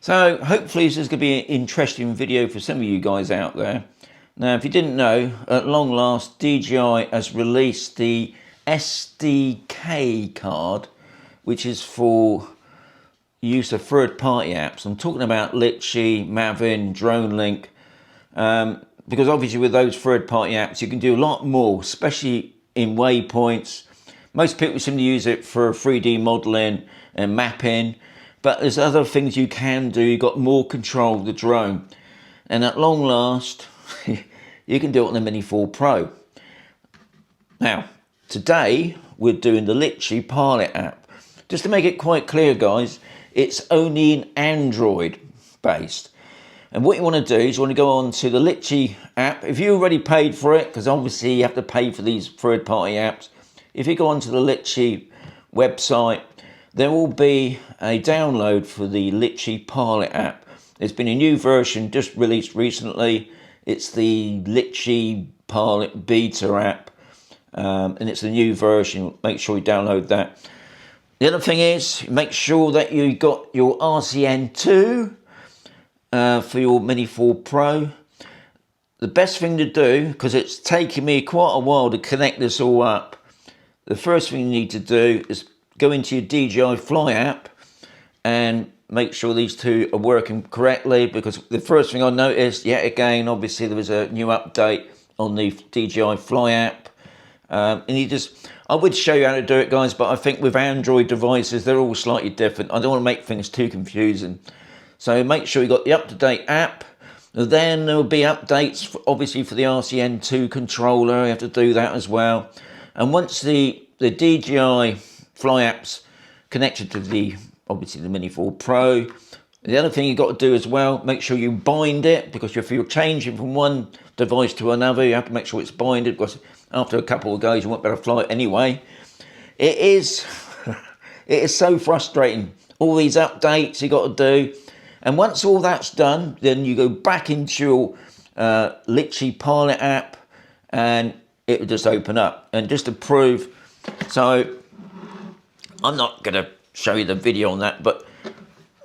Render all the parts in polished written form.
So hopefully this is going to be an interesting video for some of you guys out there. Now, if you didn't know, at long last, DJI has released the SDK card, which is for use of third-party apps. I'm talking about Litchi, Maven, DroneLink, because obviously with those third-party apps, you can do a lot more, especially in waypoints. Most people seem to use it for 3D modeling and mapping, but there's other things you can do. You've got more control of the drone. And at long last, you can do it on the Mini 4 Pro. Now, today, we're doing the Litchi Pilot app. Just to make it quite clear, guys, it's only in Android based. And what you want to do is you want to go on to the Litchi app. If you already paid for it, because obviously you have to pay for these third-party apps. If you go onto the Litchi website, there will be a download for the Litchi Pilot app. There's been a new version just released recently. It's the Litchi Pilot Beta app, and it's the new version. Make sure you download that. The other thing is, make sure that you got your RCN2 for your Mini 4 Pro. The best thing to do, because it's taken me quite a while to connect this all up, the first thing you need to do is go into your DJI Fly app and make sure these two are working correctly, because the first thing I noticed, yet again, obviously there was a new update on the DJI Fly app. And I would show you how to do it, guys, but I think with Android devices, they're all slightly different. I don't want to make things too confusing. So make sure you got the up-to-date app. Then there will be updates, obviously, for the RCN2 controller. You have to do that as well. And once the DJI Fly app's connected to obviously the Mini 4 Pro, the other thing you've got to do as well, make sure you bind it, because if you're changing from one device to another, you have to make sure it's binded, because after a couple of goes, you won't be able to fly it anyway. It is so frustrating. All these updates you got to do. And once all that's done, then you go back into your Litchi Pilot app, and it will just open up. And just to prove, so I'm not going to show you the video on that, but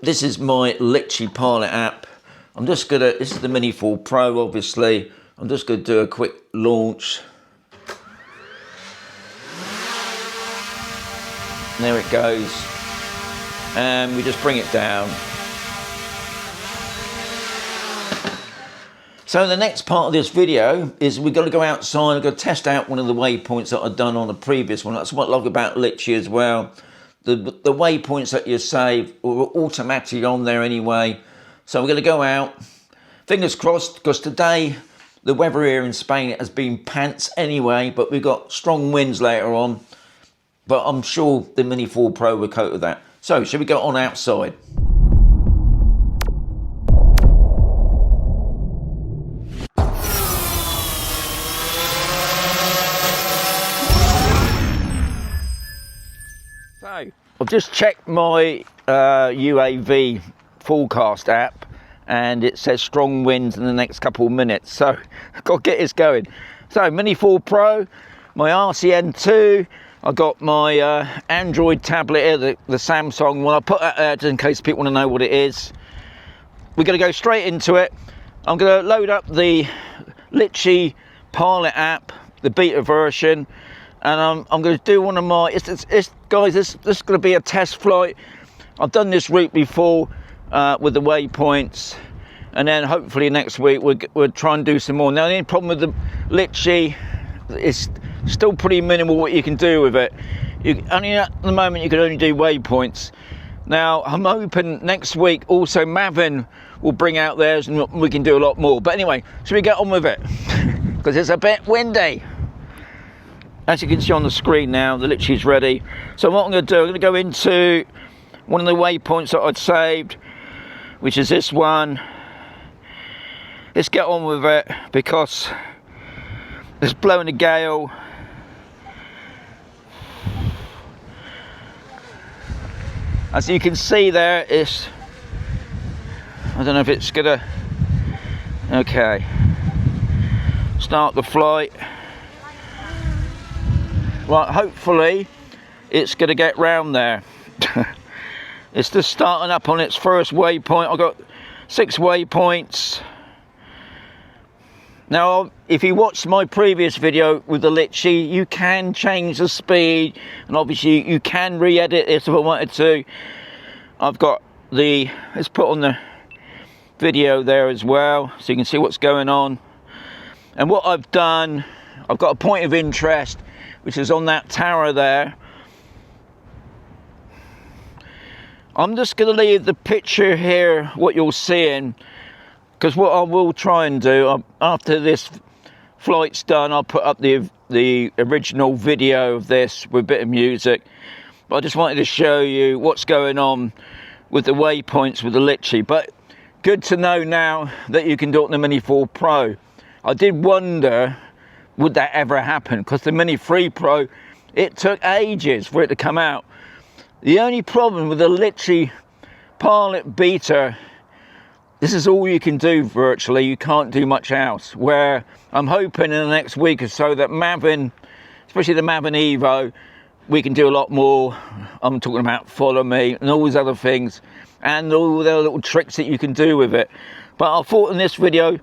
this is my Litchi Pilot app. I'm just going to, this is the Mini 4 Pro, obviously. I'm just going to do a quick launch. There it goes. And we just bring it down. So the next part of this video is we've got to go outside. We've got to test out one of the waypoints that I've done on the previous one. That's what I love about Litchi as well. The waypoints that you save are automatically on there anyway. So we're going to go out. Fingers crossed, because today the weather here in Spain has been pants anyway, but we've got strong winds later on. But I'm sure the Mini 4 Pro will cope with that. So shall we go on outside? So I've just checked my UAV forecast app, and it says strong winds in the next couple of minutes. So I've got to get this going. So Mini 4 Pro, my RCN2, I got my Android tablet here, the Samsung one. I'll put that there just in case people want to know what it is. We're going to go straight into it. I'm going to load up the Litchi Pilot app, the beta version, and I'm going to do one of my, guys, this is going to be a test flight. I've done this route before with the waypoints, and then hopefully next week we'll try and do some more. Now the only problem with the Litchi is still pretty minimal what you can do with it. Only at the moment you can only do waypoints. Now I'm hoping next week also Maven will bring out theirs and we can do a lot more. But anyway, should we get on with it? Because it's a bit windy. As you can see on the screen now, the Litchi's ready. So what I'm going to do, I'm going to go into one of the waypoints that I'd saved, which is this one. Let's get on with it, because it's blowing a gale. As you can see there, I don't know if it's gonna, okay, start the flight. Right, hopefully it's gonna get round there. It's just starting up on its first waypoint. I've got 6 waypoints. Now, if you watched my previous video with the Litchi, you can change the speed, and obviously you can re-edit it if I wanted to. I've got the, let's put on the video there as well, so you can see what's going on. And what I've done, I've got a point of interest, which is on that tower there. I'm just going to leave the picture here, what you're seeing, because what I will try and do, after this flight's done, I'll put up the original video of this with a bit of music. But I just wanted to show you what's going on with the waypoints with the Litchi. But good to know now that you can do it on the Mini 4 Pro. I did wonder, would that ever happen? Because the Mini 3 Pro, it took ages for it to come out. The only problem with the Litchi Pilot Beta, this is all you can do virtually. You can't do much else. Where I'm hoping in the next week or so that Maven, especially the Maven Evo, we can do a lot more. I'm talking about follow me and all these other things, and all the little tricks that you can do with it. But I thought in this video,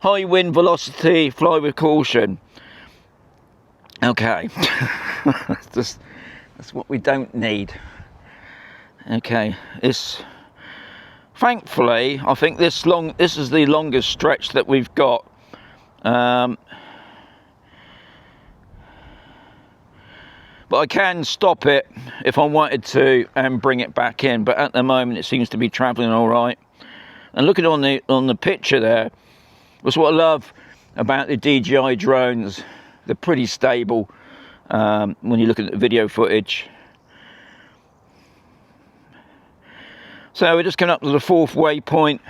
high wind velocity, fly with caution. Okay, that's what we don't need. Okay, it's thankfully, I think this is the longest stretch that we've got. But I can stop it if I wanted to and bring it back in. But at the moment, it seems to be travelling all right. And looking on the picture there, that's what I love about the DJI drones. They're pretty stable when you look at the video footage. So we're just coming up to the 4th waypoint.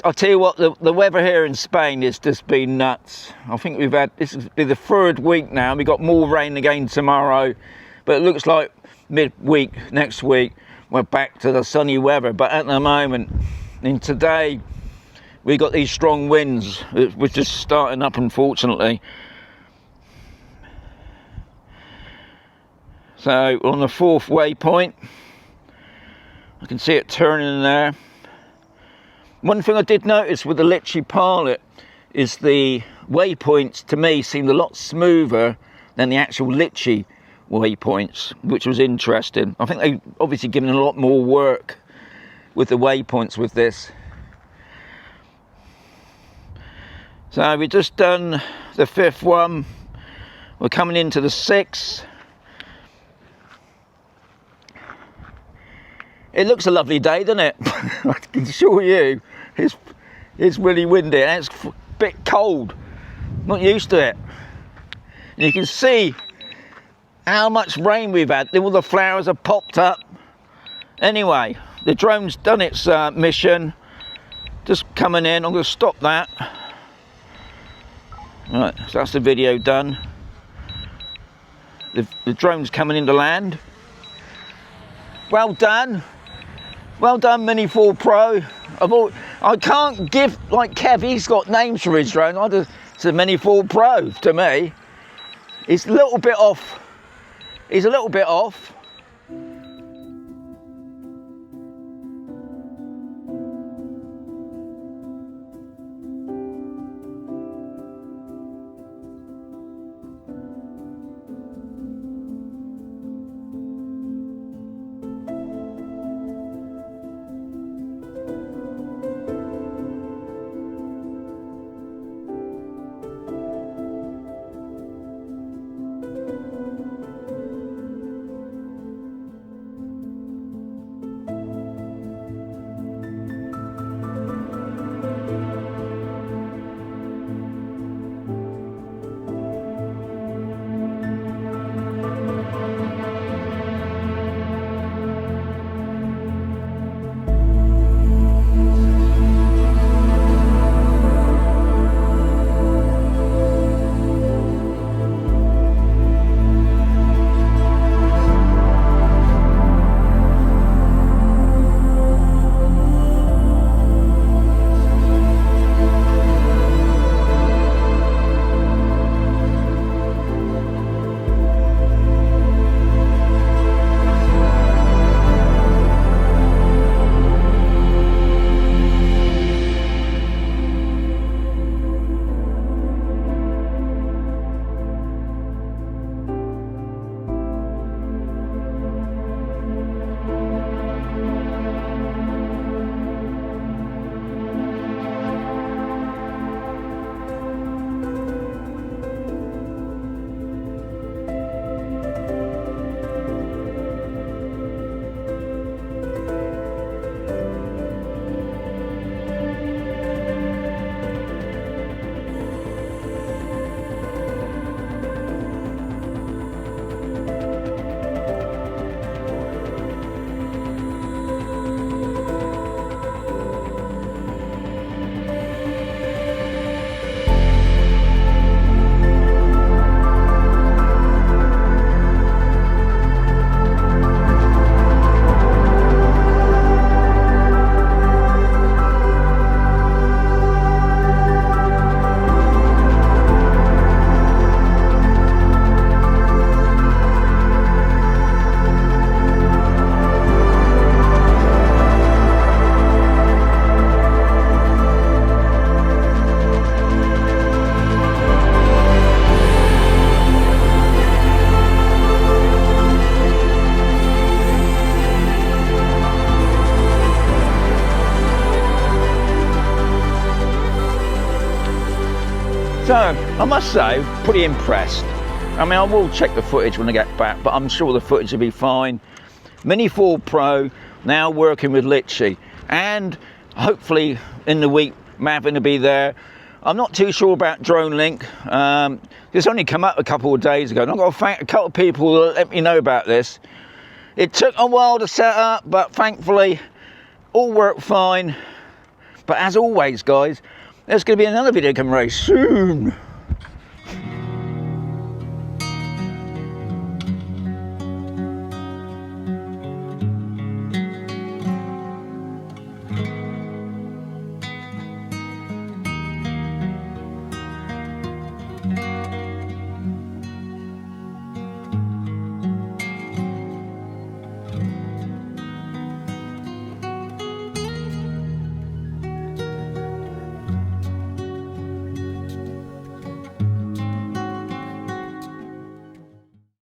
I'll tell you what, the weather here in Spain has just been nuts. I think we've had, this will be the 3rd week now. We've got more rain again tomorrow. But it looks like mid-week, next week, we're back to the sunny weather. But at the moment, in today, we got these strong winds, which is starting up, unfortunately. So on the 4th waypoint, I can see it turning there. One thing I did notice with the Litchi Pilot is the waypoints, to me, seemed a lot smoother than the actual Litchi waypoints, which was interesting. I think they've obviously given a lot more work with the waypoints with this. So we've just done the 5th one. We're coming into the 6th. It looks a lovely day, doesn't it? I can assure you, it's really windy and it's a bit cold. Not used to it. And you can see how much rain we've had. All the flowers have popped up. Anyway, the drone's done its mission. Just coming in. I'm going to stop that. Right, so that's the video done. The drone's coming into land. Well done. Well done, Mini 4 Pro. I can't give, like Kev, he's got names for his drone. It's a Mini 4 Pro to me. He's a little bit off. He's a little bit off. So I must say, pretty impressed. I mean, I will check the footage when I get back, but I'm sure the footage will be fine. Mini 4 Pro now working with Litchi, and hopefully in the week Mavin will be there. I'm not too sure about Drone Link. This only come up a couple of days ago, and I've got to thank a couple of people that let me know about this. It took a while to set up, but thankfully all worked fine. But as always, guys, there's going to be another video coming very soon.